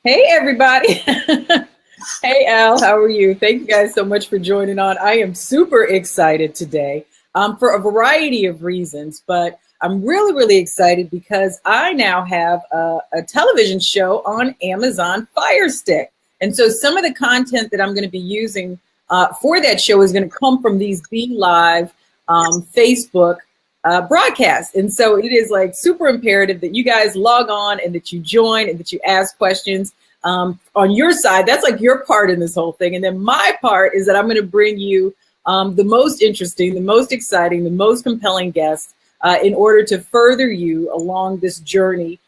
Hey, everybody. Hey, Al, how are you? Thank you guys so much for joining on. I am super excited today for a variety of reasons, but I'm really, really excited because I now have a television show on Amazon Fire Stick. And so some of the content that I'm going to be using for that show is going to come from these Be Live Facebook broadcasts. And so it is like super imperative that you guys log on and that you join and that you ask questions. On your side, that's like your part in this whole thing. And then my part is that I'm going to bring you the most interesting, the most exciting, the most compelling guests in order to further you along this journey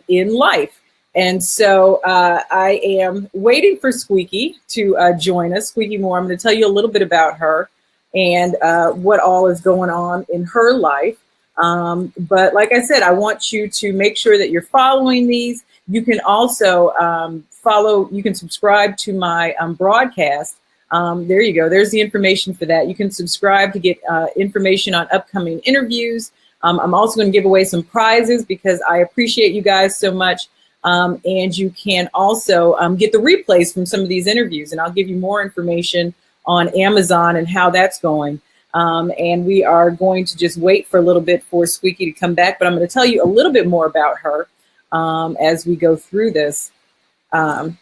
in life. And so I am waiting for Squeaky to join us. Squeaky Moore, I'm going to tell you a little bit about her and what all is going on in her life. But like I said, I want you to make sure that you're following these. You can also you can subscribe to my broadcast. There you go. There's the information for that. You can subscribe to get information on upcoming interviews. I'm also going to give away some prizes because I appreciate you guys so much. And you can also get the replays from some of these interviews. And I'll give you more information on Amazon and how that's going. And we are going to just wait for a little bit for Squeaky to come back. But I'm going to tell you a little bit more about her as we go through this. Okay,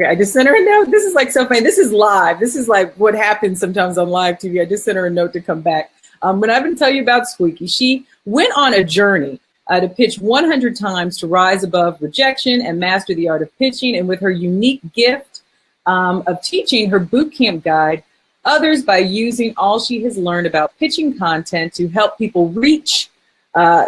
I just sent her a note. This is like so funny. This is live. This is like what happens sometimes on live TV. I just sent her a note to come back. But I've been telling you about Squeaky. She went on a journey to pitch 100 times to rise above rejection and master the art of pitching. And with her unique gift of teaching her boot camp guide others by using all she has learned about pitching content to help people reach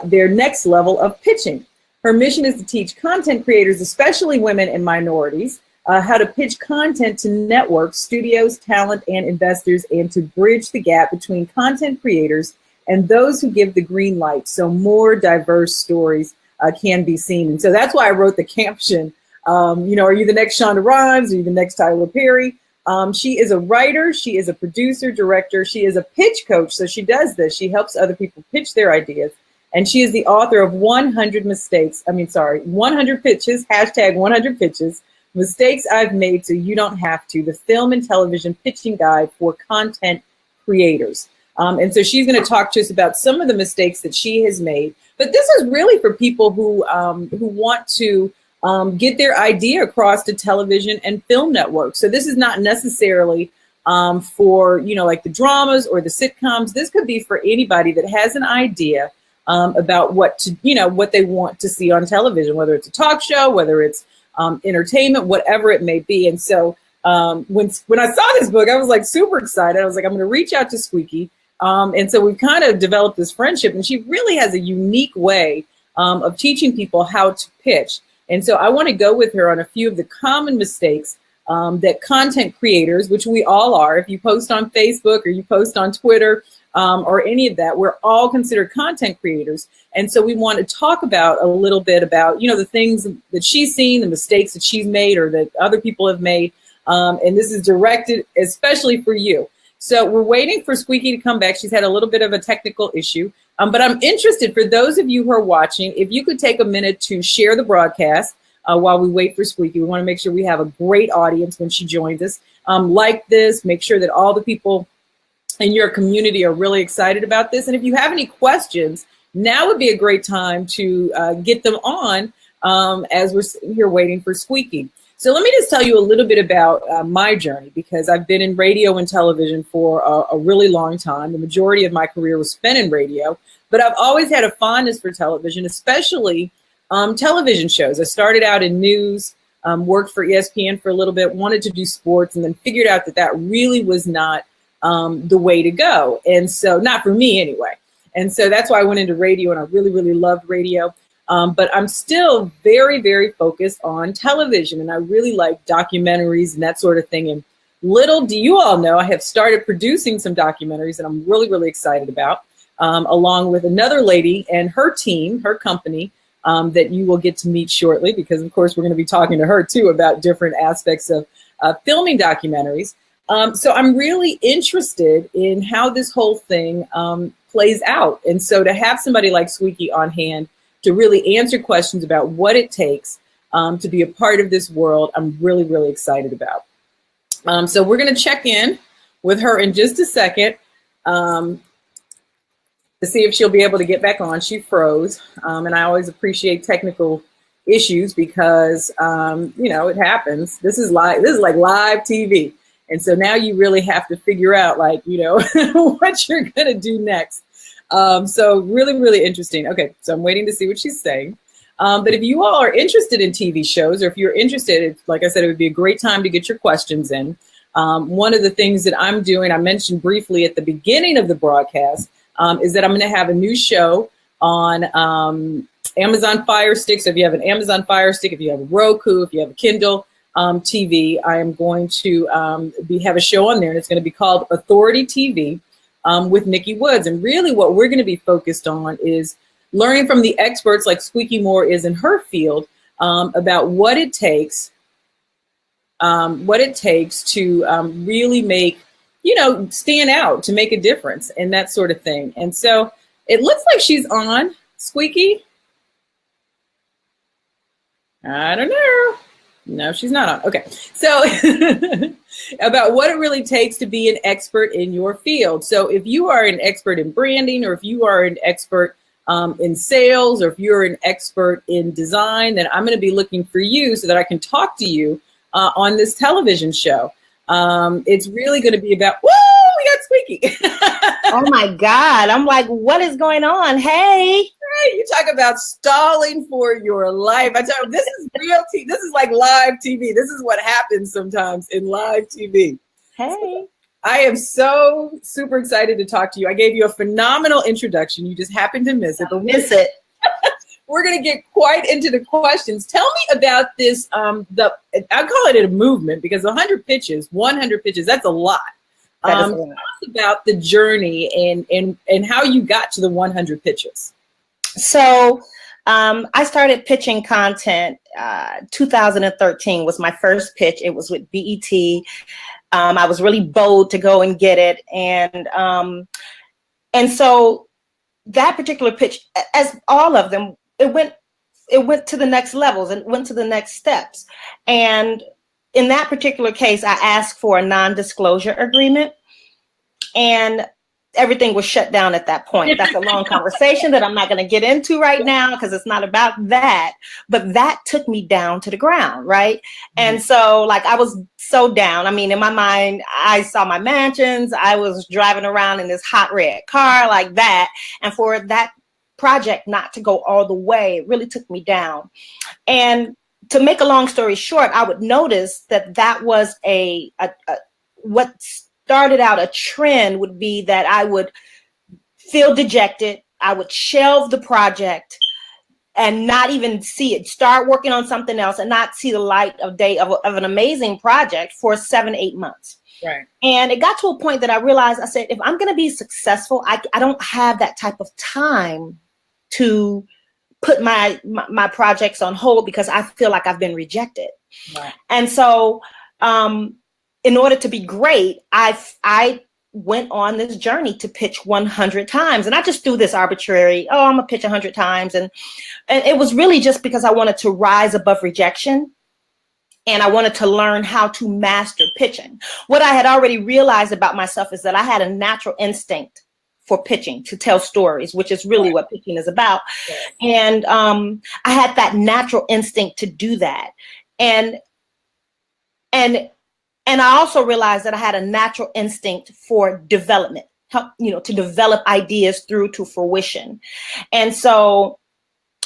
their next level of pitching. Her mission is to teach content creators, especially women and minorities, how to pitch content to networks, studios, talent, and investors, and to bridge the gap between content creators and those who give the green light so more diverse stories can be seen. And so that's why I wrote the caption, are you the next Shonda Rhimes? Are you the next Tyler Perry? She is a writer. She is a producer, director. She is a pitch coach. So she does this. She helps other people pitch their ideas. And she is the author of 100 pitches, hashtag 100 pitches, mistakes I've made so you don't have to, the film and television pitching guide for content creators. And so she's going to talk to us about some of the mistakes that she has made. But this is really for people who want to get their idea across to television and film networks. So this is not necessarily for, like the dramas or the sitcoms. This could be for anybody that has an idea about what they want to see on television, whether it's a talk show, whether it's entertainment, whatever it may be. And so when I saw this book, I was like super excited. I was like, I'm going to reach out to Squeaky. And so we've kind of developed this friendship, and she really has a unique way of teaching people how to pitch. And so I want to go with her on a few of the common mistakes that content creators, which we all are, if you post on Facebook or you post on Twitter, or any of that, we're all considered content creators. And so we want to talk about a little bit about, the things that she's seen, the mistakes that she's made or that other people have made. And this is directed especially for you. So we're waiting for Squeaky to come back. She's had a little bit of a technical issue. But I'm interested, for those of you who are watching, if you could take a minute to share the broadcast while we wait for Squeaky. We want to make sure we have a great audience when she joins us. Like this, make sure that all the people in your community are really excited about this. And if you have any questions, now would be a great time to get them on as we're sitting here waiting for Squeaky. So let me just tell you a little bit about my journey, because I've been in radio and television for a really long time. The majority of my career was spent in radio, but I've always had a fondness for television, especially television shows. I started out in news, worked for ESPN for a little bit, wanted to do sports, and then figured out that that really was not the way to go. And so, not for me anyway. And so that's why I went into radio, and I really, really loved radio. But I'm still very, very focused on television, and I really like documentaries and that sort of thing. And little do you all know, I have started producing some documentaries that I'm really, really excited about, along with another lady and her team, her company, that you will get to meet shortly, because of course we're going to be talking to her too about different aspects of filming documentaries. So I'm really interested in how this whole thing plays out. And so to have somebody like Squeaky on hand to really answer questions about what it takes to be a part of this world I'm really, really excited about. So we're going to check in with her in just a second to see if she'll be able to get back on. She froze, and I always appreciate technical issues because it happens. This is live. This is like live TV, and so now you really have to figure out what you're going to do next. So really, really interesting. Okay, so I'm waiting to see what she's saying. But if you all are interested in TV shows, or if you're interested, like I said, it would be a great time to get your questions in. One of the things that I'm doing, I mentioned briefly at the beginning of the broadcast, is that I'm going to have a new show on Amazon Fire Stick. So if you have an Amazon Fire Stick, if you have a Roku, if you have a Kindle TV, I am going to have a show on there, and it's going to be called Authority TV with Nikki Woods. And really what we're going to be focused on is learning from the experts like Squeaky Moore is in her field about what it takes to really make, stand out, to make a difference and that sort of thing. And so it looks like she's on. Squeaky? I don't know. No, she's not on. Okay. So about what it really takes to be an expert in your field. So if you are an expert in branding, or if you are an expert in sales, or if you're an expert in design, then I'm going to be looking for you so that I can talk to you on this television show. It's really going to be about, woo, we got Squeaky. Oh my God. I'm like, what is going on? Hey. Hey, you talk about stalling for your life. I tell you, this is real TV. This is like live TV. This is what happens sometimes in live TV. Hey. So, I am so super excited to talk to you. I gave you a phenomenal introduction. You just happened to miss it. But we're going to get quite into the questions. Tell me about this. I call it a movement because 100 pitches, that's a lot. Tell us about the journey and how you got to the 100 pitches. So I started pitching content. 2013 was my first pitch. It was with BET. I was really bold to go and get it. And so that particular pitch, as all of them, it went to the next levels and went to the next steps. And in that particular case, I asked for a non-disclosure agreement, and everything was shut down at that point. That's a long conversation that I'm not going to get into right now because it's not about that. But that took me down to the ground, right? And so, like, I was so down. I mean, in my mind, I saw my mansions. I was driving around in this hot red car like that. And for that project not to go all the way, it really took me down. And to make a long story short, I would notice that was what started out a trend would be that I would feel dejected. I would shelve the project and not even see it, start working on something else and not see the light of day of an amazing project for 7-8 months. Right. And it got to a point that I realized, I said, if I'm going to be successful, I don't have that type of time to put my projects on hold because I feel like I've been rejected. Right. And so, in order to be great, I went on this journey to pitch 100 times. And I just do this arbitrary, I'm gonna pitch 100 times. And it was really just because I wanted to rise above rejection. And I wanted to learn how to master pitching. What I had already realized about myself is that I had a natural instinct for pitching, to tell stories, which is really what pitching is about. Yes. And I had that natural instinct to do that. And I also realized that I had a natural instinct for development, to develop ideas through to fruition. And so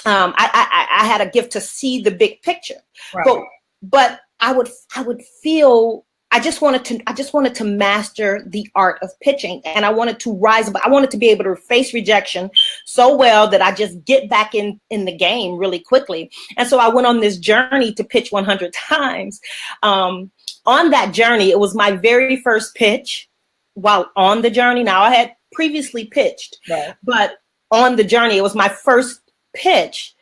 I had a gift to see the big picture. Right. But I would feel I just wanted to master the art of pitching, and I wanted to rise up. I wanted to be able to face rejection so well that I just get back in the game really quickly. And so I went on this journey to pitch 100 times. On that journey, it was my very first pitch while on the journey. Now, I had previously pitched, right, but on the journey, it was my first pitch.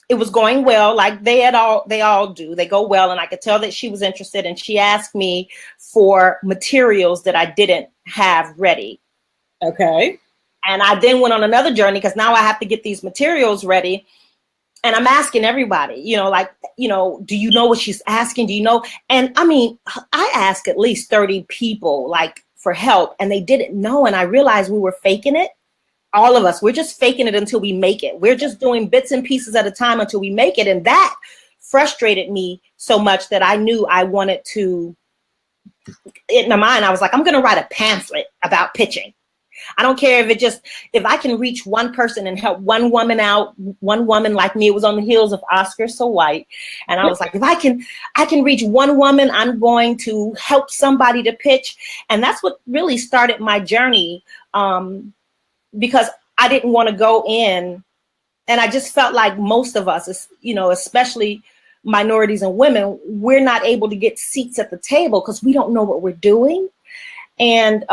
It was going well, like they all do. They go well, and I could tell that she was interested, and she asked me for materials that I didn't have ready. Okay. And I then went on another journey because now I have to get these materials ready. And I'm asking everybody, like, do you know what she's asking? Do you know? And I mean, I asked at least 30 people like for help, and they didn't know. And I realized we were faking it. All of us, we're just faking it until we make it. We're just doing bits and pieces at a time until we make it. And that frustrated me so much that I knew I wanted to, in my mind, I was like, I'm going to write a pamphlet about pitching. I don't care if I can reach one person and help one woman out, one woman like me. It was on the heels of Oscar So White. And I was like, if I can reach one woman, I'm going to help somebody to pitch. And that's what really started my journey, because I didn't want to go in. And I just felt like most of us, especially minorities and women, we're not able to get seats at the table because we don't know what we're doing. And,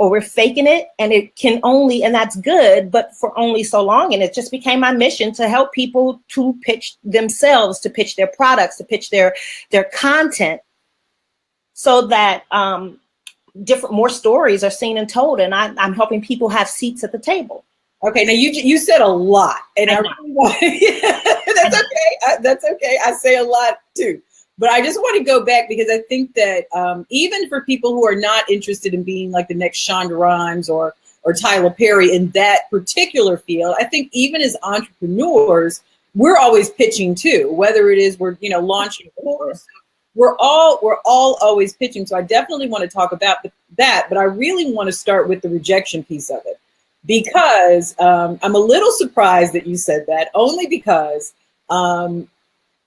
or we're faking it, and and that's good, but for only so long. And it just became my mission to help people to pitch themselves, to pitch their products, to pitch their content, so that more stories are seen and told. And I'm helping people have seats at the table. Okay, now you said a lot, and I really want that's okay. That's okay. I say a lot too. But I just want to go back because I think that even for people who are not interested in being like the next Shonda Rhimes or Tyler Perry in that particular field, I think even as entrepreneurs, we're always pitching too. Whether it is we're launching a course, we're all always pitching. So I definitely want to talk about that. But I really want to start with the rejection piece of it, because I'm a little surprised that you said that, only because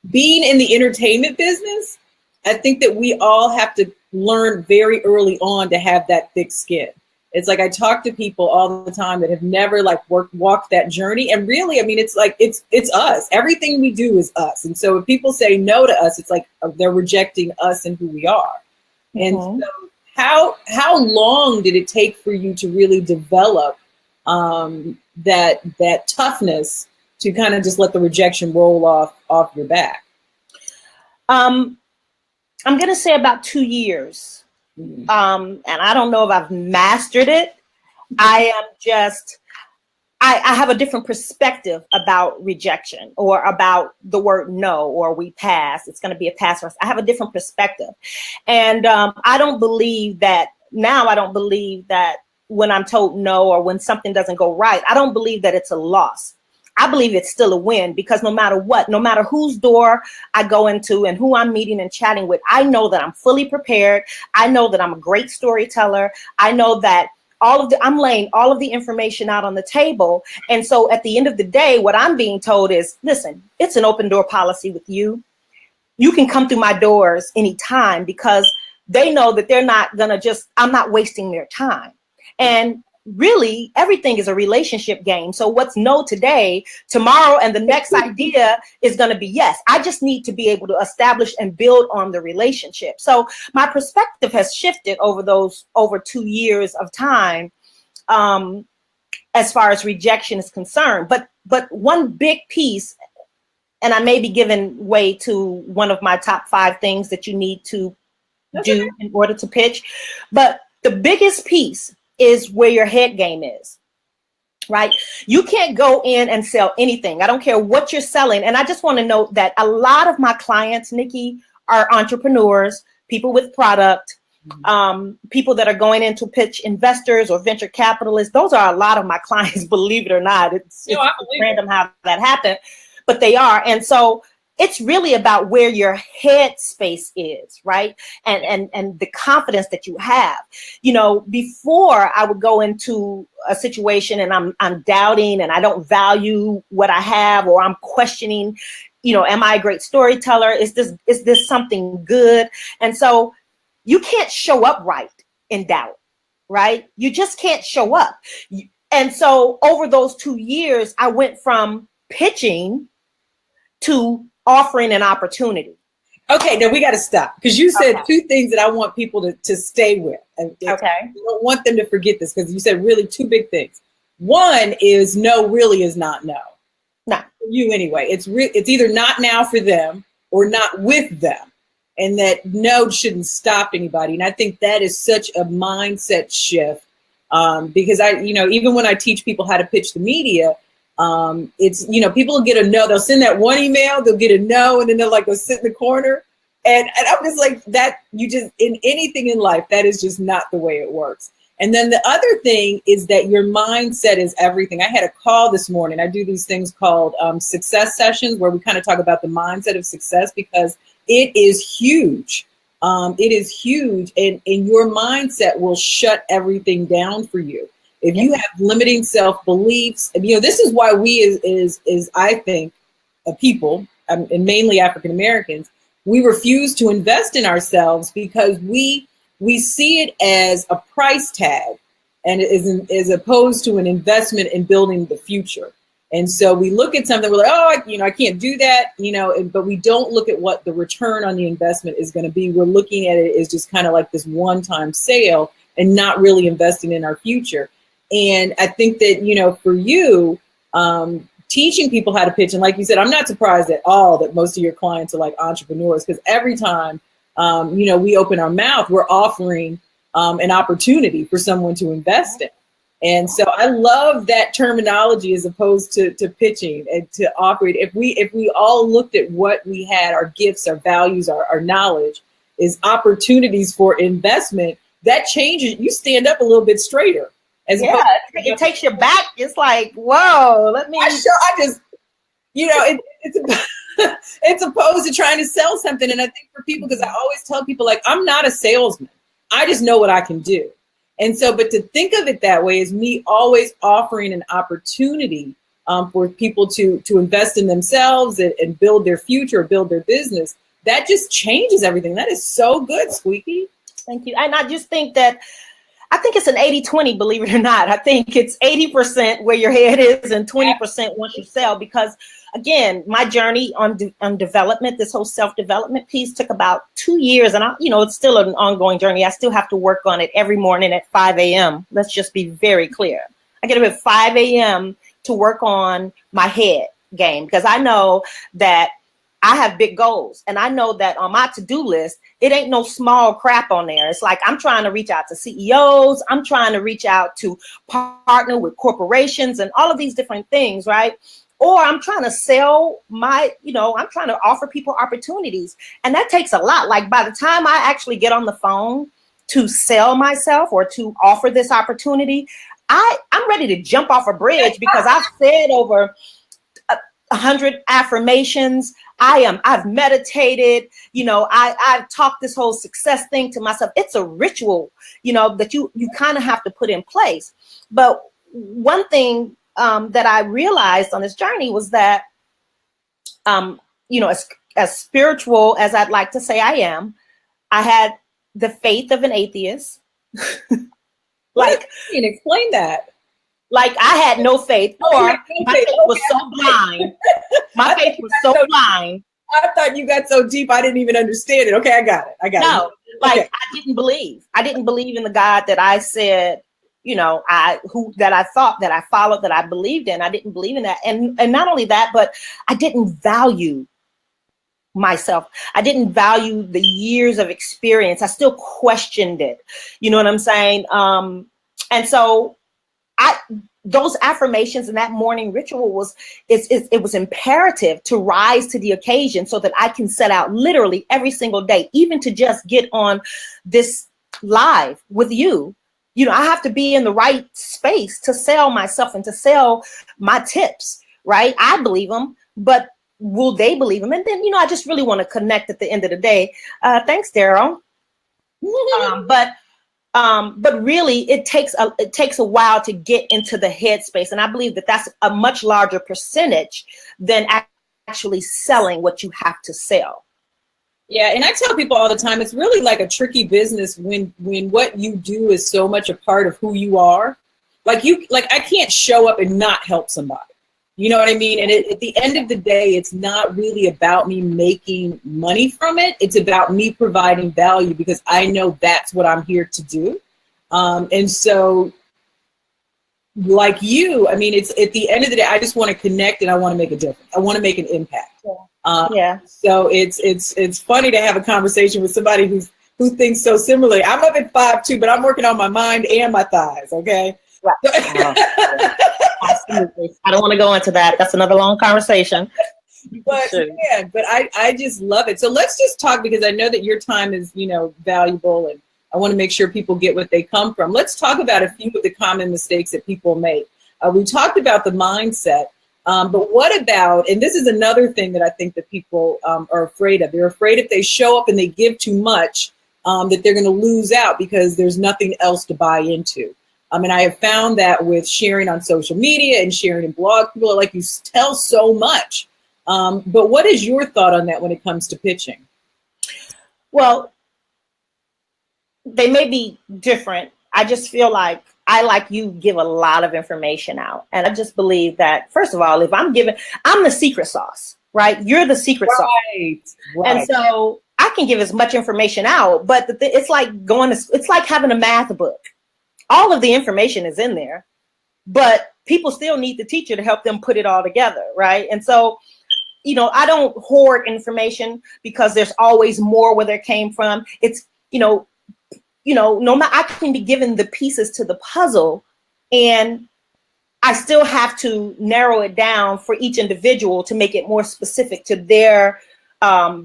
being in the entertainment business, I think that we all have to learn very early on to have that thick skin. It's like I talk to people all the time that have never like walked that journey. And really, I mean, it's like it's us. Everything we do is us. And so if people say no to us, it's like they're rejecting us and who we are. And so how long did it take for you to really develop that toughness to kind of just let the rejection roll off your back? I'm going to say about 2 years. And I don't know if I've mastered it. I have a different perspective about rejection, or about the word no, or we pass. It's going to be a pass for us. I have a different perspective. And I don't believe that when I'm told no, or when something doesn't go right, I don't believe that it's a loss. I believe it's still a win, because no matter what, no matter whose door I go into and who I'm meeting and chatting with, I know that I'm fully prepared. I know that I'm a great storyteller. I know that I'm laying all of the information out on the table. And so at the end of the day, what I'm being told is, listen, it's an open door policy with you. You can come through my doors anytime, because they know that I'm not wasting their time. And really, everything is a relationship game. So what's no today, tomorrow, and the next idea is going to be yes. I just need to be able to establish and build on the relationship. So my perspective has shifted over 2 years of time, as far as rejection is concerned. But one big piece, and I may be giving way to one of my top 5 things that you need to do in order to pitch, but the biggest piece is where your head game is, right? You can't go in and sell anything. I don't care what you're selling. And I just want to note that a lot of my clients, Nikki, are entrepreneurs, people with product, people that are going in to pitch investors or venture capitalists. Those are a lot of my clients, believe it or not. It's random how that happened, but they are. And so it's really about where your head space is, right? And the confidence that you have. Before I would go into a situation and I'm doubting and I don't value what I have, or I'm questioning, am I a great storyteller? Is this something good? And so you can't show up right in doubt, right? You just can't show up. And so over those 2 years, I went from pitching to offering an opportunity. Okay, now we got to stop, because you said 2 things that I want people to stay with. And okay. I don't want them to forget this, because you said really 2 big things. One is no really is not no. No. For you anyway. It's either not now for them or not with them. And that no shouldn't stop anybody. And I think that is such a mindset shift Because even when I teach people how to pitch the media, it's, people will get a no. They'll send that one email, they'll get a no, and then they'll like go sit in the corner. And I'm just like, that in anything in life, that is just not the way it works. And then the other thing is that your mindset is everything. I had a call this morning. I do these things called success sessions where we kind of talk about the mindset of success, because it is huge. It is huge. And your mindset will shut everything down for you. If you have limiting self-beliefs, this is why we is I think, people, and mainly African Americans, we refuse to invest in ourselves because we see it as a price tag, and as opposed to an investment in building the future. And so we look at something, we're like, I can't do that, but we don't look at what the return on the investment is going to be. We're looking at it as just kind of like this one-time sale and not really investing in our future. And I think that, for you, teaching people how to pitch, and like you said, I'm not surprised at all that most of your clients are like entrepreneurs, because every time, we open our mouth, we're offering an opportunity for someone to invest in. And so I love that terminology as opposed to pitching and to operate. If we all looked at what we had, our gifts, our values, our knowledge is opportunities for investment, that changes. You stand up a little bit straighter. It takes you back. It's like, whoa, let me. It's opposed to trying to sell something. And I think for people, because I always tell people, like, I'm not a salesman. I just know what I can do. And so, but to think of it that way is me always offering an opportunity for people to invest in themselves and build their future, build their business. That just changes everything. That is so good, Squeaky. Thank you. And I just think it's an 80-20, believe it or not. I think it's 80% where your head is and 20% once you sell, because again, my journey on development, this whole self-development piece took about 2 years, and it's still an ongoing journey. I still have to work on it every morning at 5 a.m. Let's just be very clear. I get up at 5 a.m. to work on my head game, because I know that I have big goals, and I know that on my to-do list, it ain't no small crap on there. It's like I'm trying to reach out to CEOs. I'm trying to reach out to partner with corporations and all of these different things, right? Or I'm trying to sell I'm trying to offer people opportunities. And that takes a lot. Like by the time I actually get on the phone to sell myself or to offer this opportunity, I'm ready to jump off a bridge, because I've said over 100 affirmations. I've meditated, I've talked this whole success thing to myself. It's a ritual, that you kind of have to put in place. But one thing that I realized on this journey was that, as spiritual as I'd like to say I am, I had the faith of an atheist. Like, you can explain that. Like I had no faith, or my faith was so blind. My faith was so blind. I thought you got so deep, I didn't even understand it. Okay, I got it. No, I didn't believe. I didn't believe in the God that I said, that I thought, that I followed, that I believed in. I didn't believe in that. And not only that, but I didn't value myself. I didn't value the years of experience. I still questioned it. You know what I'm saying? And so those affirmations and that morning ritual was imperative to rise to the occasion, so that I can set out literally every single day, even to just get on this live with you. I have to be in the right space to sell myself and to sell my tips, right? I believe them, but will they believe them? And then, I just really want to connect at the end of the day. Thanks, Daryl. But really, it takes a while to get into the headspace, and I believe that that's a much larger percentage than actually selling what you have to sell. Yeah, and I tell people all the time, it's really like a tricky business when what you do is so much a part of who you are. Like I can't show up and not help somebody. You know what I mean? And at the end of the day, it's not really about me making money from it. It's about me providing value, because I know that's what I'm here to do. And so like you, I mean, it's at the end of the day, I just want to connect and I want to make a difference. I want to make an impact. Yeah. So it's funny to have a conversation with somebody who's who thinks so similarly. I'm up at 5'2", but I'm working on my mind and my thighs. Okay. Right. Absolutely. I don't want to go into that. That's another long conversation. But sure. Yeah, but I just love it. So let's just talk, because I know that your time is, valuable, and I want to make sure people get what they come from. Let's talk about a few of the common mistakes that people make. We talked about the mindset, but what about, and this is another thing that I think that people are afraid of. They're afraid if they show up and they give too much, that they're going to lose out because there's nothing else to buy into. And I have found that with sharing on social media and sharing in blog, people are like, you tell so much. But what is your thought on that when it comes to pitching? Well, they may be different. I just feel like I, like you, give a lot of information out. And I just believe that, first of all, if I'm the secret sauce, right? You're the secret sauce. Right. And so I can give as much information out, but it's like it's like having a math book. All of the information is in there, but people still need the teacher to help them put it all together, right? And so, I don't hoard information, because there's always more where there came from. It's, no matter, I can be given the pieces to the puzzle, and I still have to narrow it down for each individual to make it more specific to their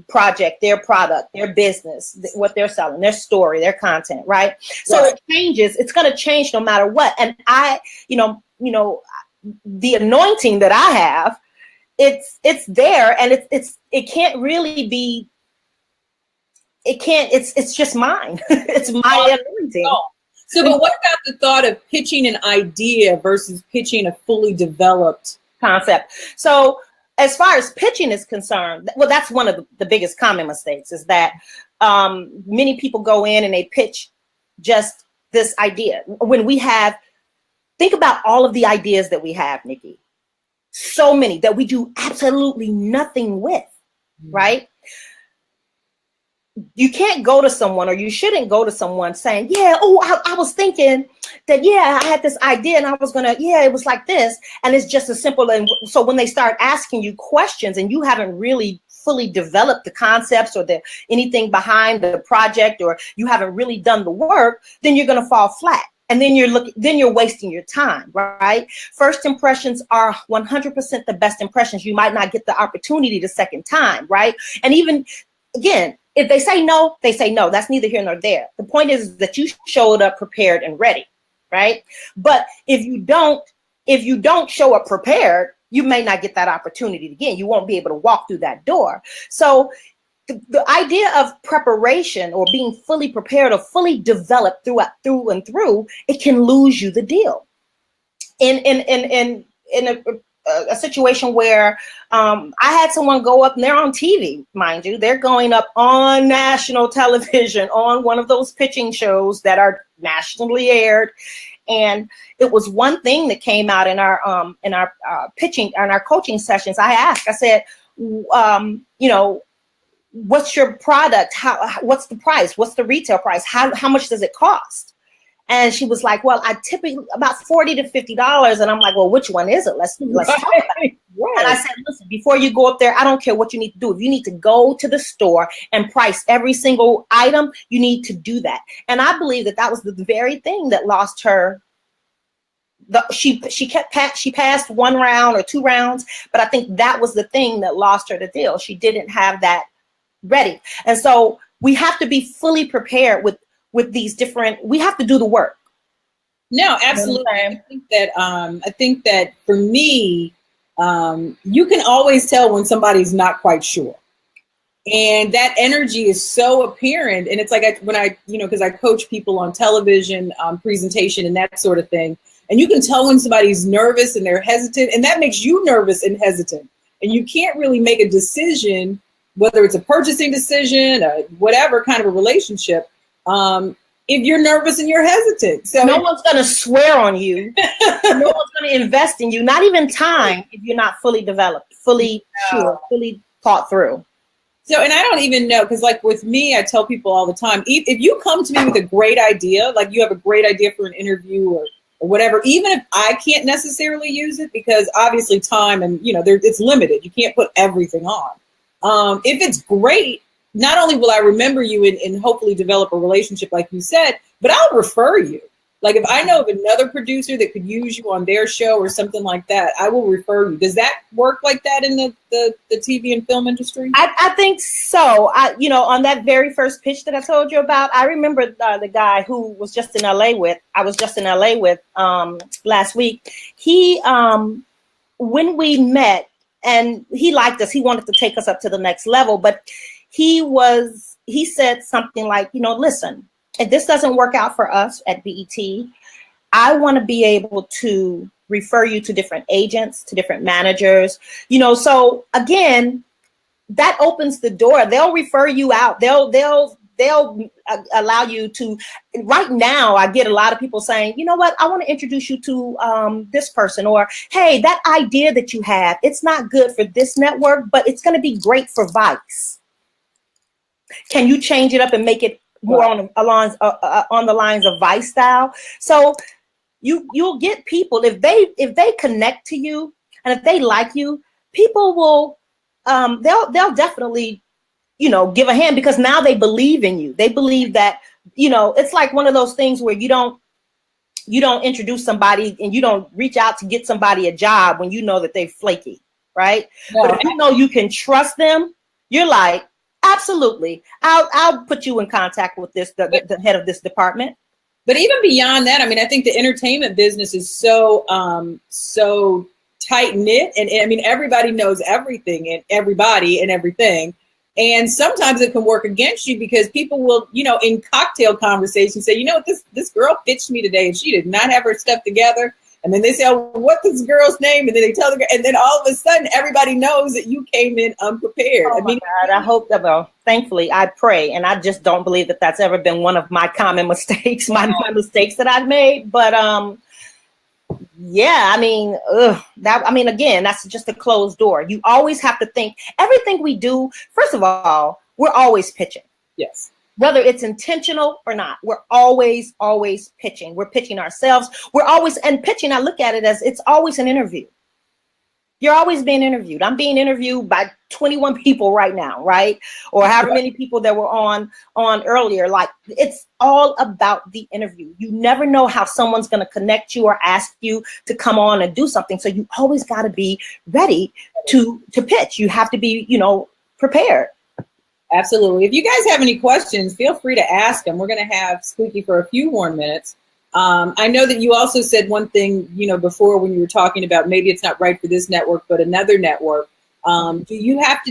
project, their product, their business, what they're selling, their story, their content, right? So it changes. It's going to change no matter what. And I, the anointing that I have, it's there, and it can't really be. It can't. It's just mine. It's my anointing. So, but what about the thought of pitching an idea versus pitching a fully developed concept? So, as far as pitching is concerned, well, that's one of the biggest common mistakes, is that many people go in and they pitch just this idea. When think about all of the ideas that we have, Nikki. So many that we do absolutely nothing with, right? You can't go to someone, or you shouldn't go to someone saying, I was thinking that, I had this idea and I was it was like this. And it's just as simple. And so when they start asking you questions and you haven't really fully developed the concepts or anything behind the project, or you haven't really done the work, then you're going to fall flat. And then you're wasting your time, right? First impressions are 100% the best impressions. You might not get the opportunity the second time, right? And even, again, if they say no, they say no. That's neither here nor there. The point is that you showed up prepared and ready, right? But if you don't show up prepared, you may not get that opportunity again. You won't be able to walk through that door. So the idea of preparation, or being fully prepared or fully developed through and through, it can lose you the deal. In a situation where I had someone go up, and they're on TV, mind you, they're going up on national television on one of those pitching shows that are nationally aired. And it was one thing that came out in our pitching and our coaching sessions. I said, what's your product? What's the price? What's the retail price? How much does it cost? And she was like, well, I typically about $40 to $50. And I'm like, well, which one is it? Let's talk about it. Right. And I said, listen, before you go up there, I don't care what you need to do. If you need to go to the store and price every single item, you need to do that. And I believe that was the very thing that lost her. She passed one round or two rounds, but I think that was the thing that lost her the deal. She didn't have that ready. And so we have to be fully prepared with these different, we have to do the work. No, absolutely. I think that for me, you can always tell when somebody's not quite sure. And that energy is so apparent. And it's like because I coach people on television, presentation and that sort of thing. And you can tell when somebody's nervous and they're hesitant, and that makes you nervous and hesitant. And you can't really make a decision, whether it's a purchasing decision, whatever kind of a relationship, if you're nervous and you're hesitant. So no one's going to swear on you. No one's going to invest in you, not even time, if you're not fully developed, fully sure, fully thought through. So, and I don't even know, because like with me, I tell people all the time, if you come to me with a great idea, like you have a great idea for an interview or whatever, even if I can't necessarily use it, because obviously time and, it's limited. You can't put everything on. If it's great, not only will I remember you and hopefully develop a relationship like you said, but I'll refer you. Like if I know of another producer that could use you on their show or something like that, I will refer you. Does that work like that in the TV and film industry? I think so. On that very first pitch that I told you about, I remember the guy who was just in LA with, I was just in LA with last week. He, when we met and he liked us, he wanted to take us up to the next level, but he said something like, listen, if this doesn't work out for us at BET, I want to be able to refer you to different agents, to different managers, so again, that opens the door. They'll refer you out. They'll allow you to. Right now, I get a lot of people saying, you know what, I want to introduce you to this person, or hey, that idea that you have, it's not good for this network, but it's going to be great for Vice. Can you change it up and make it more on the lines of Vice style? So you'll get people, if they connect to you and if they like you, people will they'll definitely give a hand, because now they believe in you. They believe that it's like one of those things where you don't introduce somebody and you don't reach out to get somebody a job when you know that they're flaky, right? Yeah. But if you know you can trust them, you're like, absolutely, I'll put you in contact with the head of this department. But even beyond that, I mean, I think the entertainment business is so tight knit, and I mean, everybody knows everything and everybody and everything. And sometimes it can work against you, because people will, in cocktail conversations say, what, this girl pitched me today and she did not have her stuff together. And then they say, oh, what's this girl's name? And then they tell the girl, and then all of a sudden everybody knows that you came in unprepared. Oh, I mean, God, I hope that, well, thankfully I pray, and I just don't believe that that's ever been one of my common mistakes, my mistakes that I've made. But yeah, I mean, again, that's just a closed door. You always have to think everything we do. First of all, we're always pitching. Yes. Whether it's intentional or not, we're always pitching. We're pitching ourselves. And pitching, I look at it as it's always an interview. You're always being interviewed. I'm being interviewed by 21 people right now, right? Or however many people that were on earlier. Like, it's all about the interview. You never know how someone's going to connect you or ask you to come on and do something. So you always got to be ready to pitch. You have to be, prepared. Absolutely. If you guys have any questions, feel free to ask them. We're going to have Squeaky for a few more minutes. I know that you also said one thing, before when you were talking about maybe it's not right for this network, but another network. Do you have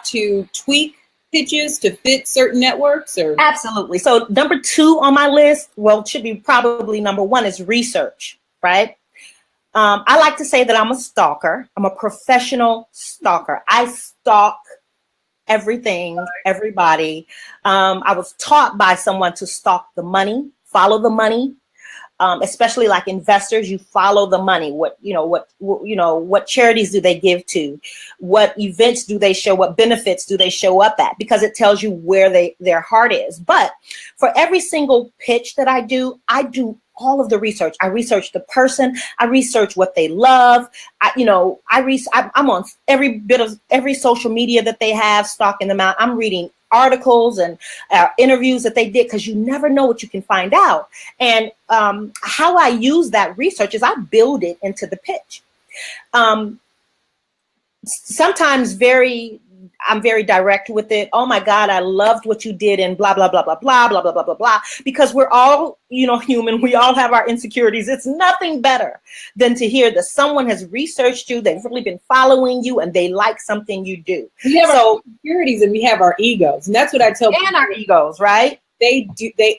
to tweak pitches to fit certain networks? Or? Absolutely. So number 2 on my list, well, it should be probably number 1, is research, right? I like to say that I'm a stalker. I'm a professional stalker. I stalk everything, everybody. I was taught by someone to stalk the money, follow the money, especially like investors. You follow the money. What charities do they give to? What events do they show? What benefits do they show up at? Because it tells you where their heart is. But for every single pitch that I do all of the research. I research the person. I research what they love. I'm on every social media that they have, stalking them out. I'm reading articles and interviews that they did, because you never know what you can find out. And how I use that research is I build it into the pitch. Sometimes I'm very direct with it. Oh my God, I loved what you did in blah, blah, blah, blah, blah, blah, blah, blah, blah, blah. Because we're all, human. We all have our insecurities. It's nothing better than to hear that someone has researched you, they've really been following you, and they like something you do. We have our insecurities and we have our egos. And that's what I tell people. And our egos, right? They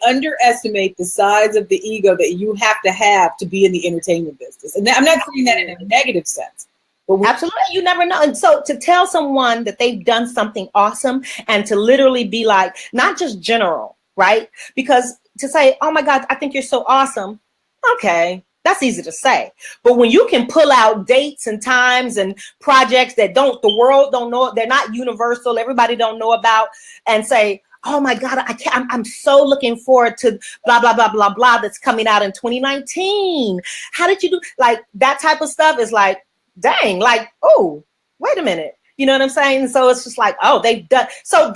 underestimate the size of the ego that you have to be in the entertainment business. And I'm not saying that in a negative sense. Absolutely. You never know. And so to tell someone that they've done something awesome, and to literally be like, not just general, right? Because to say, oh my God, I think you're so awesome. Okay. That's easy to say. But when you can pull out dates and times and projects that the world don't know, they're not universal, everybody don't know about, and say, oh my God, I'm so looking forward to blah, blah, blah, blah, blah, that's coming out in 2019. How did you do? Like, that type of stuff is like, dang, like, oh, wait a minute. You know what I'm saying? So it's just like, oh, they've done. So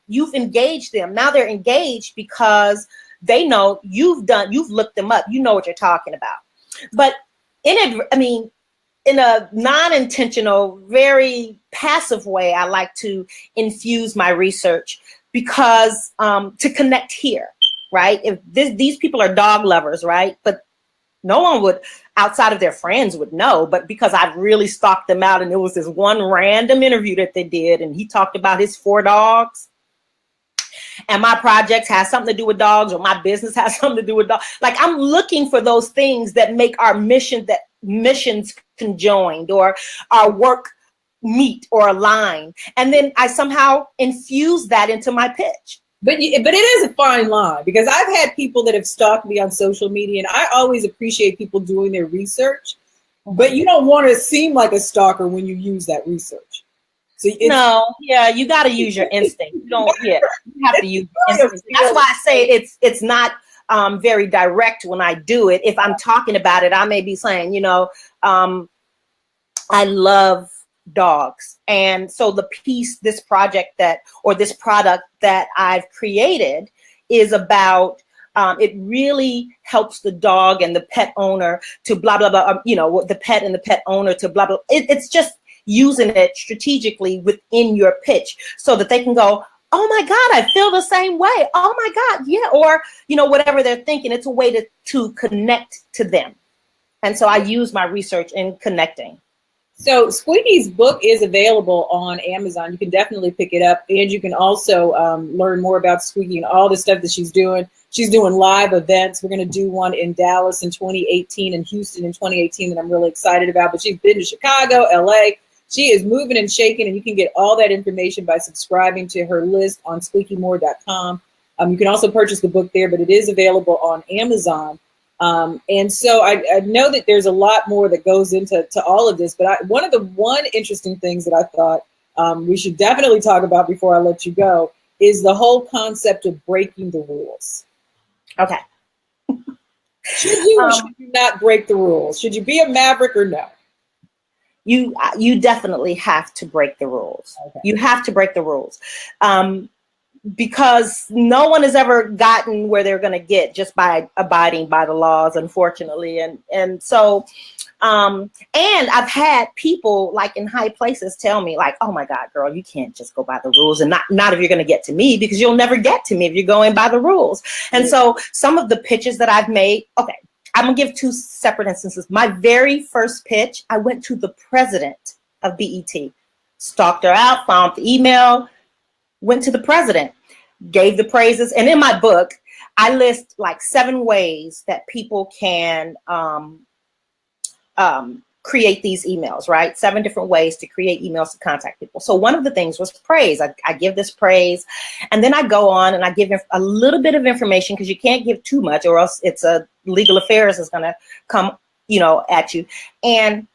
you've engaged them. Now they're engaged because they know you've looked them up. You know what you're talking about. But in a non-intentional, very passive way, I like to infuse my research because to connect here, right? If these people are dog lovers, right? But no one would, outside of their friends, would know. But because I've really stalked them out, and it was this one random interview that they did, and he talked about his 4 dogs. And my projects has something to do with dogs, or my business has something to do with dogs. Like, I'm looking for those things that make our missions conjoined, or our work meet or align. And then I somehow infuse that into my pitch. But it is a fine line, because I've had people that have stalked me on social media, and I always appreciate people doing their research, but you don't want to seem like a stalker when you use that research. So you got to use your instinct. You have to use instinct. That's why I say it's not very direct when I do it. If I'm talking about it, I may be saying, I love dogs. And so this product that I've created is about, it really helps the dog and the pet owner to blah, blah, blah, the pet and the pet owner to blah, blah. It's just using it strategically within your pitch so that they can go, oh my God, I feel the same way. Oh my God. Yeah. Or, whatever they're thinking, it's a way to connect to them. And so I use my research in connecting. So Squeaky's book is available on Amazon. You can definitely pick it up. And you can also learn more about Squeaky and all the stuff that she's doing. She's doing live events. We're going to do one in Dallas in 2018 and Houston in 2018 that I'm really excited about. But she's been to Chicago, LA. She is moving and shaking, and you can get all that information by subscribing to her list on squeakymoore.com. You can also purchase the book there, but it is available on Amazon. And so I know that there's a lot more that goes into all of this, but one interesting things that I thought we should definitely talk about before I let you go is the whole concept of breaking the rules. Okay. Should you or should you not break the rules? Should you be a maverick or no? You definitely have to break the rules. Okay. You have to break the rules. Because no one has ever gotten where they're going to get just by abiding by the laws, unfortunately. And so, and I've had people like in high places tell me like, oh my God, girl, you can't just go by the rules, and not if you're going to get to me, because you'll never get to me if you're going by the rules. And so some of the pitches that I've made, okay, I'm gonna give 2 separate instances. My very first pitch, I went to the president of BET, stalked her out, found the email, went to the president, gave the praises. And in my book, I list like 7 ways that people can create these emails, right? 7 different ways to create emails to contact people. So one of the things was praise. I give this praise, and then I go on and I give a little bit of information, because you can't give too much or else it's a legal affairs is going to come, at you. And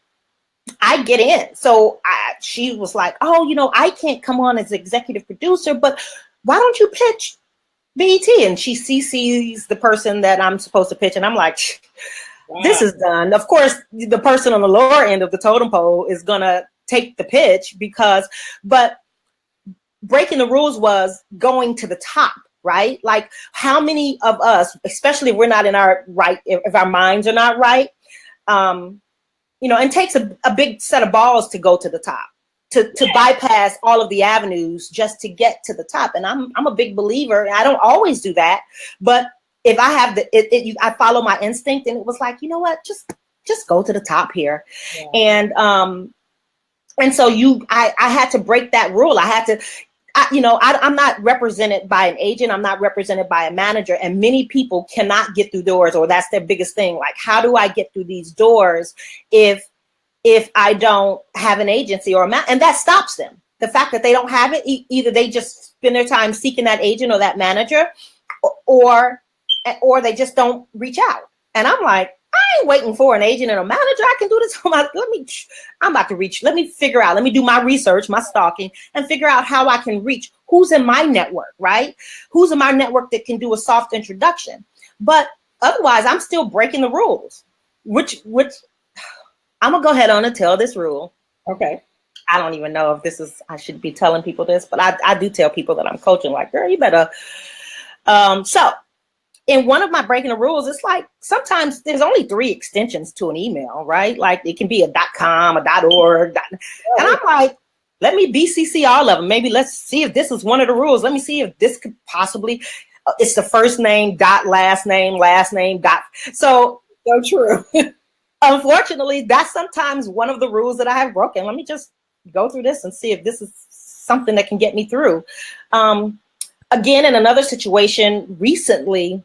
I get in. So she was like, oh, I can't come on as executive producer, but why don't you pitch BET? And she CCs the person that I'm supposed to pitch. And I'm like, wow. This is done. Of course, the person on the lower end of the totem pole is going to take the pitch but breaking the rules was going to the top, right? Like, how many of us, especially if we're not in our right, if our minds are not right, it takes a big set of balls to go to the top, to bypass all of the avenues just to get to the top. And I'm a big believer, and I don't always do that, but if I have I follow my instinct, and it was like, you know what, just go to the top here. Yeah. And so I had to break that rule. I had to, I'm not represented by an agent. I'm not represented by a manager, and many people cannot get through doors, or that's their biggest thing. Like, how do I get through these doors if I don't have an agency or and that stops them. The fact that they don't have it, either they just spend their time seeking that agent or that manager, or they just don't reach out. And I'm like, I ain't waiting for an agent and a manager. I can do this. I'm about to reach. Let me figure out. Let me do my research, my stalking, and figure out how I can reach who's in my network, right? Who's in my network that can do a soft introduction. But otherwise, I'm still breaking the rules, which I'm going to go ahead on and tell this rule. Okay. I don't even know if I should be telling people this, but I do tell people that I'm coaching, like, girl, you better. So in one of my breaking the rules, it's like sometimes there's only 3 extensions to an email, right? Like it can be a .com, a .org, and I'm like, let me BCC all of them. Maybe let's see if this is one of the rules. Let me see if this could possibly, it's the first name, last name, So true. Unfortunately, that's sometimes one of the rules that I have broken. Let me just go through this and see if this is something that can get me through. Again, in another situation recently,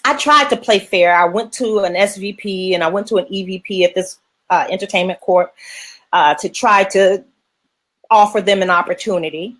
I tried to play fair. I went to an SVP and I went to an EVP at this entertainment corp to try to offer them an opportunity.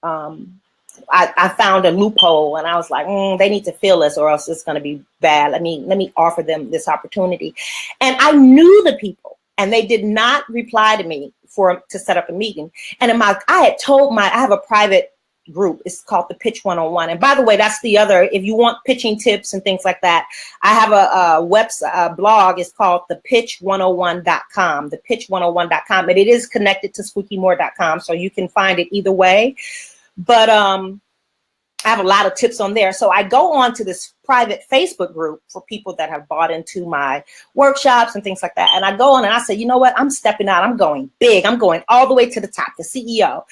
I found a loophole and I was like, they need to fill this or else it's going to be bad. Let me offer them this opportunity. And I knew the people and they did not reply to me to set up a meeting. And I have a private group. It's called the Pitch 101. And by the way, that's the other, if you want pitching tips and things like that, I have a website, a blog. It's called the pitch101.com, the pitch101.com. And it is connected to squeakymoore.com. So you can find it either way. But I have a lot of tips on there. So I go on to this private Facebook group for people that have bought into my workshops and things like that. And I go on and I say, you know what? I'm stepping out. I'm going big. I'm going all the way to the top, the CEO.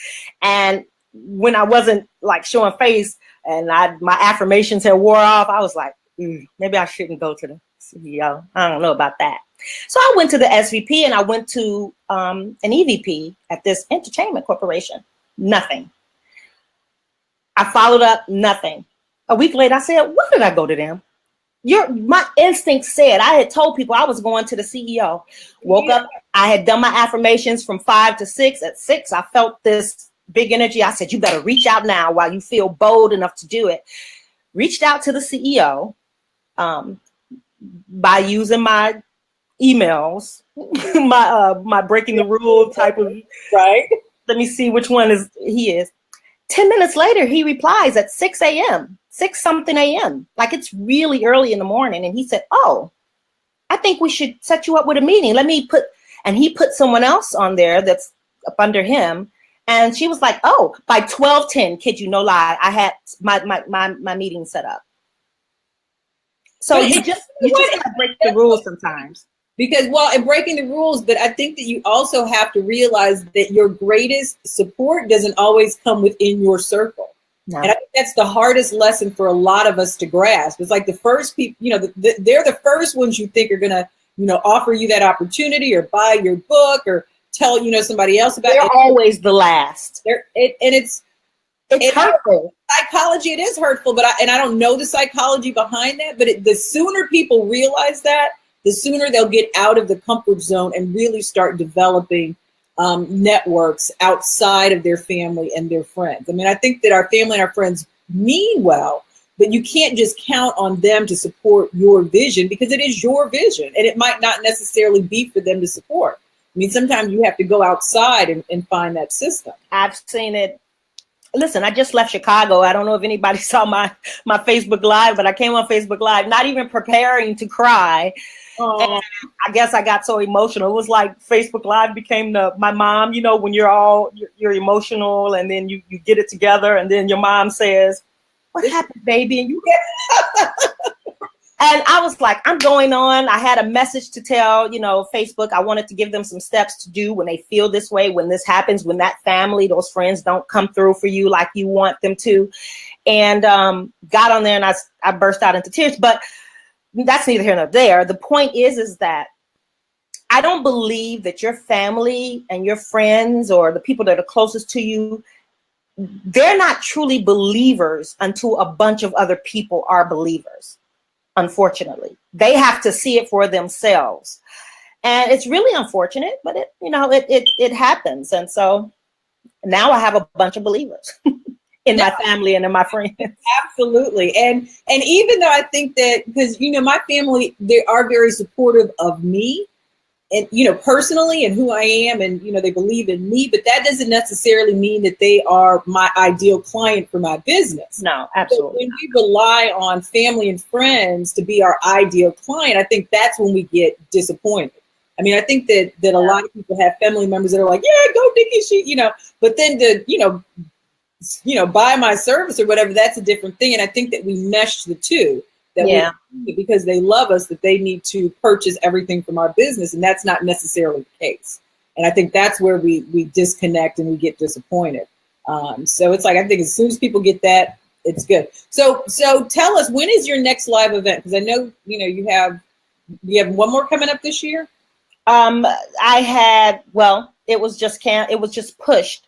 And when I wasn't like showing face and my affirmations had wore off, I was like, maybe I shouldn't go to the CEO. I don't know about that. So I went to the SVP and I went to an EVP at this entertainment corporation. Nothing. I followed up, nothing. A week later, I said, why did I go to them? My instinct said, I had told people I was going to the CEO. Woke up, I had done my affirmations from 5 to 6. At 6, I felt this big energy. I said, you better reach out now while you feel bold enough to do it. Reached out to the CEO by using my emails, my breaking the rule type of, right? Let me see which one he is. 10 minutes later, he replies at 6 a.m., 6 something a.m. Like it's really early in the morning. And he said, oh, I think we should set you up with a meeting. And he put someone else on there that's up under him. And she was like, oh, by 12:10, kid you no lie, I had my meeting set up. So you just gotta break the rules sometimes. Because, and breaking the rules, but I think that you also have to realize that your greatest support doesn't always come within your circle. No. And I think that's the hardest lesson for a lot of us to grasp. It's like the first people, they're the first ones you think are going to, offer you that opportunity or buy your book or tell, somebody else about it. They're always the last. It's hurtful. Psychology, it is hurtful, but I don't know the psychology behind that. But the sooner people realize that, the sooner they'll get out of the comfort zone and really start developing networks outside of their family and their friends. I mean, I think that our family and our friends mean well, but you can't just count on them to support your vision because it is your vision and it might not necessarily be for them to support. I mean, sometimes you have to go outside and find that system. I've seen it. Listen, I just left Chicago. I don't know if anybody saw my Facebook Live, but I came on Facebook Live, not even preparing to cry. And I guess I got so emotional. It was like Facebook Live became my mom, when you're emotional and then you get it together and then your mom says, what happened, baby? And and I was like, I'm going on. I had a message to tell, Facebook. I wanted to give them some steps to do when they feel this way, when this happens, when that family, those friends don't come through for you like you want them to. And got on there and I burst out into tears. But that's neither here nor there. The point is that I don't believe that your family and your friends or the people that are closest to you, they're not truly believers until a bunch of other people are believers. Unfortunately, they have to see it for themselves. And it's really unfortunate, but it happens. And so now I have a bunch of believers in my family and in my friends. Absolutely. And even though I think that, because, my family, they are very supportive of me and, personally and who I am and, they believe in me, but that doesn't necessarily mean that they are my ideal client for my business. No, absolutely. So when we rely on family and friends to be our ideal client, I think that's when we get disappointed. I mean, I think that a lot of people have family members that are like, yeah, go Nikki, but then buy my service or whatever, that's a different thing. And I think that we mesh the two, that because they love us, that they need to purchase everything from our business. And that's not necessarily the case. And I think that's where we disconnect and we get disappointed. So it's like, I think as soon as people get that, it's good. So tell us, when is your next live event? Because I know, you have one more coming up this year. It was just pushed.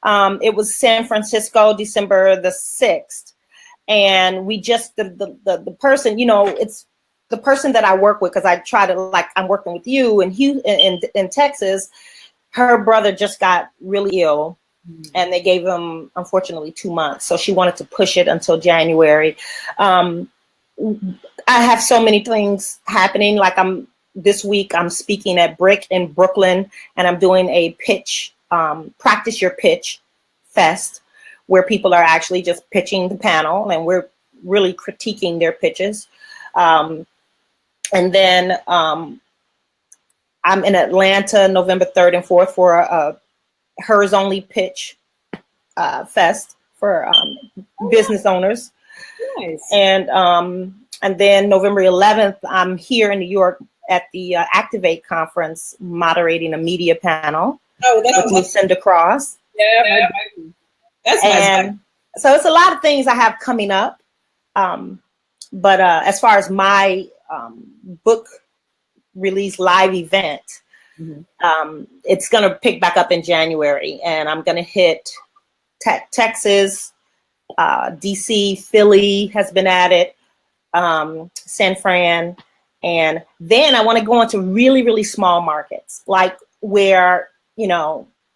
It was San Francisco, December the 6th. And we just, the person, it's the person that I work with, because I try to, like, I'm working with you in Texas. Her brother just got really ill, and they gave him, unfortunately, 2 months. So she wanted to push it until January. I have so many things happening. Like, this week I'm speaking at Brick in Brooklyn, and I'm doing a pitch, practice your pitch fest, where people are actually just pitching the panel, and we're really critiquing their pitches. And then I'm in Atlanta, November 3rd and 4th for a Hers Only Pitch Fest for business owners. Nice. And then November 11th, I'm here in New York at the Activate conference, moderating a media panel with Lucinda Cross. Yeah, that's nice. So it's a lot of things I have coming up. But as far as my book release live event, it's going to pick back up in January, and I'm going to hit Texas, DC, Philly has been at it, San Fran. And then I want to go into really, really small markets, like where,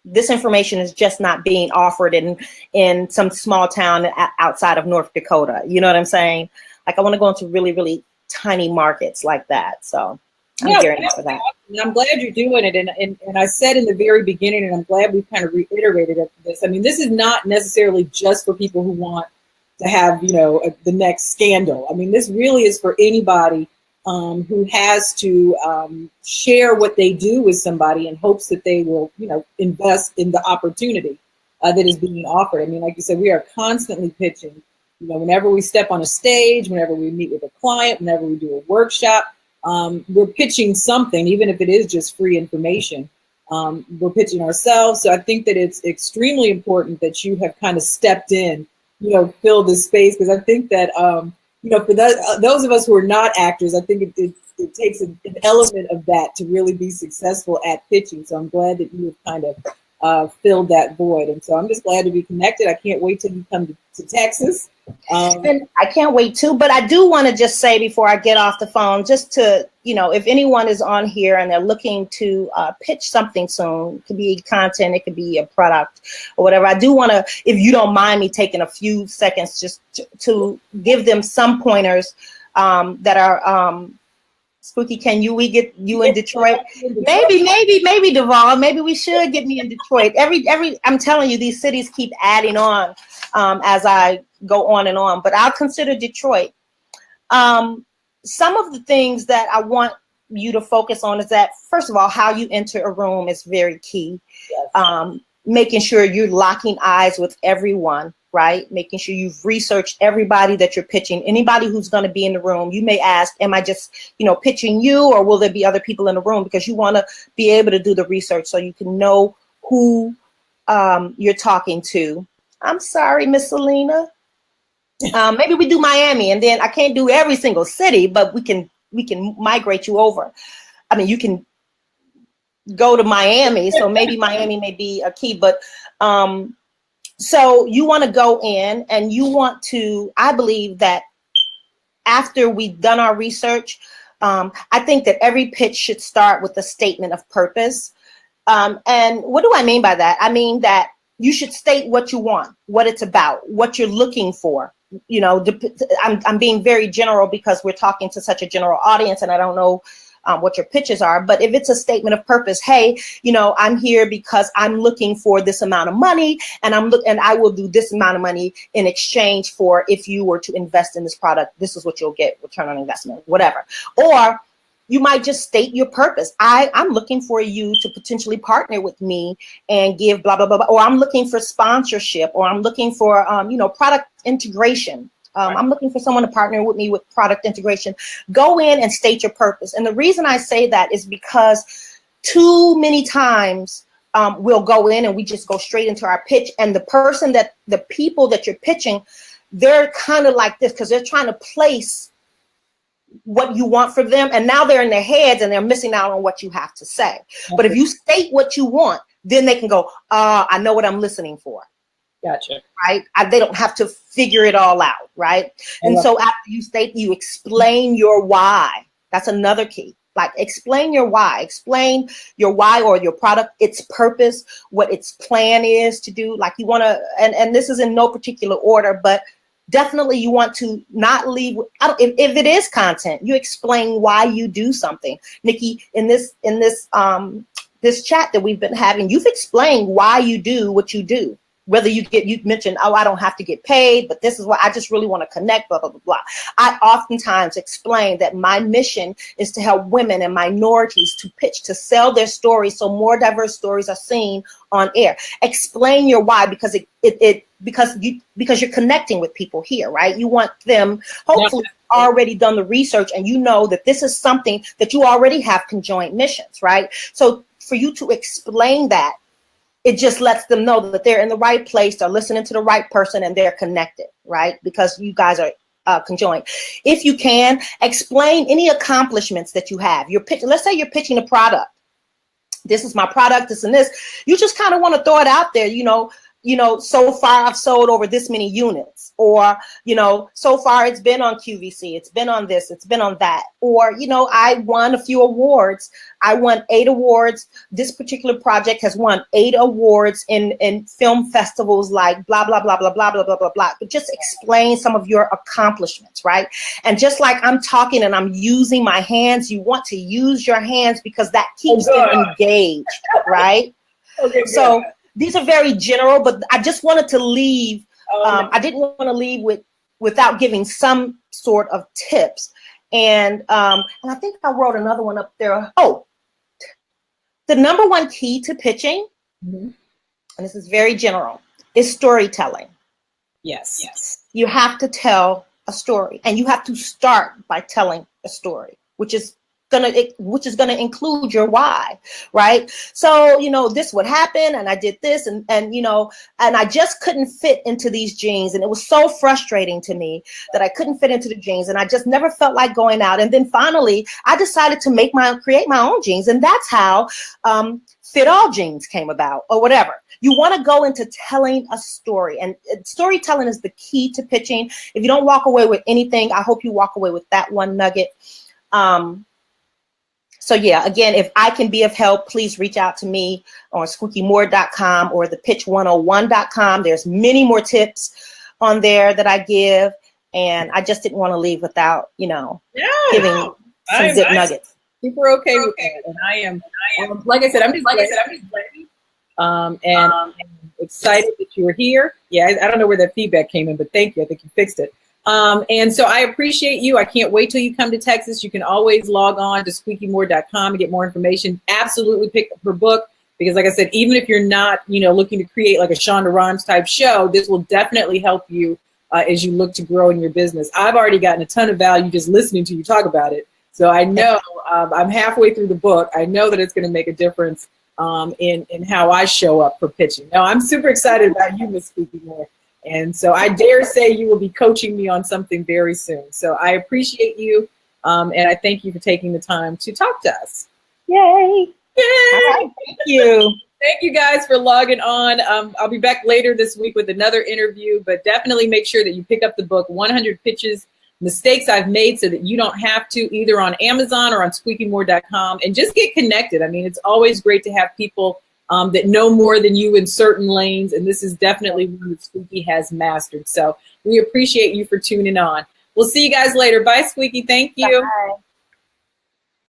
this information is just not being offered in some small town outside of North Dakota. You know what I'm saying? Like, I want to go into really, really tiny markets like that. So I'm gearing up for that. And I'm glad you're doing it. And I said in the very beginning, and I'm glad we've kind of reiterated this. I mean, this is not necessarily just for people who want to have, the next scandal. I mean, this really is for anybody who has to share what they do with somebody in hopes that they will, invest in the opportunity that is being offered. I mean, like you said, we are constantly pitching, whenever we step on a stage, whenever we meet with a client, whenever we do a workshop, we're pitching something, even if it is just free information. We're pitching ourselves. So I think that it's extremely important that you have kind of stepped in, fill this space, because I think that, for those of us who are not actors, I think it takes an element of that to really be successful at pitching. So I'm glad that you have kind of filled that void. And so I'm just glad to be connected. I can't wait till you come to Texas. And I can't wait too, but I do want to just say before I get off the phone, just to, if anyone is on here and they're looking to pitch something soon, it could be content, it could be a product or whatever. I do want to, if you don't mind me taking a few seconds just to give them some pointers that are, Spooky, we get you in Detroit? Maybe Duval, maybe we should get me in Detroit. I'm telling you, these cities keep adding on as I go on and on, but I'll consider Detroit. Some of the things that I want you to focus on is that, first of all, how you enter a room is very key. Yes. Making sure you're locking eyes with everyone, right? Making sure you've researched everybody that you're pitching. Anybody who's going to be in the room, you may ask, am I just, pitching you, or will there be other people in the room? Because you want to be able to do the research so you can know who you're talking to. I'm sorry, Miss Selena. Maybe we do Miami, and then I can't do every single city, but we can migrate you over. I mean, you can go to Miami, so maybe Miami may be a key, but so you want to go in and you want to, I believe that after we've done our research, I think that every pitch should start with a statement of purpose. And what do I mean by that? I mean that you should state what you want, what it's about, what you're looking for. I'm being very general because we're talking to such a general audience, and I don't know what your pitches are. But if it's a statement of purpose, hey, I'm here because I'm looking for this amount of money, and I will do this amount of money in exchange for, if you were to invest in this product, this is what you'll get, return on investment, whatever. Or you might just state your purpose. I'm looking for you to potentially partner with me and give blah, blah, blah, blah. Or I'm looking for sponsorship, or I'm looking for, product integration. I'm looking for someone to partner with me with product integration. Go in and state your purpose. And the reason I say that is because too many times we'll go in and we just go straight into our pitch. And the people that you're pitching, they're kind of like this because they're trying to place what you want for them, and now they're in their heads and they're missing out on what you have to say. Okay. But if you state what you want, then they can go, I know what I'm listening for. Gotcha. Right? They don't have to figure it all out, right? And so after you state, you explain your why. That's another key. Like, explain your why. Explain your why or your product, its purpose, what its plan is to do. Like, you want to, and this is in no particular order, but definitely you want to not leave, if it is content, you explain why you do something. Nikki, in this chat that we've been having, you've explained why you do what you do. Whether you mentioned, I don't have to get paid, but this is what I just really want to connect, blah, blah, blah, blah. I oftentimes explain that my mission is to help women and minorities to pitch, to sell their stories so more diverse stories are seen on air. Explain your why, because because you're connecting with people here, right? You want them hopefully already done the research, and you know that this is something that you already have conjoint missions, right? So for you to explain that, it just lets them know that they're in the right place, they're listening to the right person, and they're connected, right? Because you guys are conjoined. If you can, explain any accomplishments that you have. Let's say you're pitching a product. This is my product, this and this. You just kind of want to throw it out there, so far I've sold over this many units, or, so far it's been on QVC, it's been on this, it's been on that, or, I won a few awards. I won 8 awards. This particular project has won 8 awards in film festivals, like blah, blah, blah, blah, blah, blah, blah, blah, blah. But just explain some of your accomplishments, right? And just like I'm talking and I'm using my hands, you want to use your hands because that keeps them engaged, right? Okay, so these are very general, but I just wanted to leave. I didn't want to leave without giving some sort of tips. And I think I wrote another one up there. Oh, the number one key to pitching, and this is very general, is storytelling. Yes. You have to tell a story, and you have to start by telling a story, which is gonna include your why, right? So, this would happen, and I did this, and I just couldn't fit into these jeans, and it was so frustrating to me that I couldn't fit into the jeans, and I just never felt like going out. And then finally, I decided to create my own jeans, and that's how Fit All Jeans came about, or whatever. You want to go into telling a story, and storytelling is the key to pitching. If you don't walk away with anything, I hope you walk away with that one nugget. So yeah, again, if I can be of help, please reach out to me on squeakymoore.com or thepitch101.com. There's many more tips on there that I give, and I just didn't want to leave without, giving some zip nuggets. Super okay with that, and I am like I said, I'm just ready, and excited that you were here. Yeah, I don't know where that feedback came in, but thank you. I think you fixed it. And so I appreciate you. I can't wait till you come to Texas. You can always log on to squeakymoore.com and get more information. Absolutely pick up her book, because like I said, even if you're not, looking to create like a Shonda Rhimes type show, this will definitely help you as you look to grow in your business. I've already gotten a ton of value just listening to you talk about it. So I know I'm halfway through the book. I know that it's going to make a difference in how I show up for pitching. Now, I'm super excited about you, Miss Squeaky Moore. And so I dare say you will be coaching me on something very soon. So I appreciate you. And I thank you for taking the time to talk to us. Yay. Yay. Thank you. Thank you guys for logging on. I'll be back later this week with another interview, but definitely make sure that you pick up the book, 100 Pitches, Mistakes I've Made So That You Don't Have To, either on Amazon or on squeakymoore.com, and just get connected. I mean, it's always great to have people that know more than you in certain lanes, and this is definitely one that Squeaky has mastered. So we appreciate you for tuning on. We'll see you guys later. Bye, Squeaky. Thank you. Bye.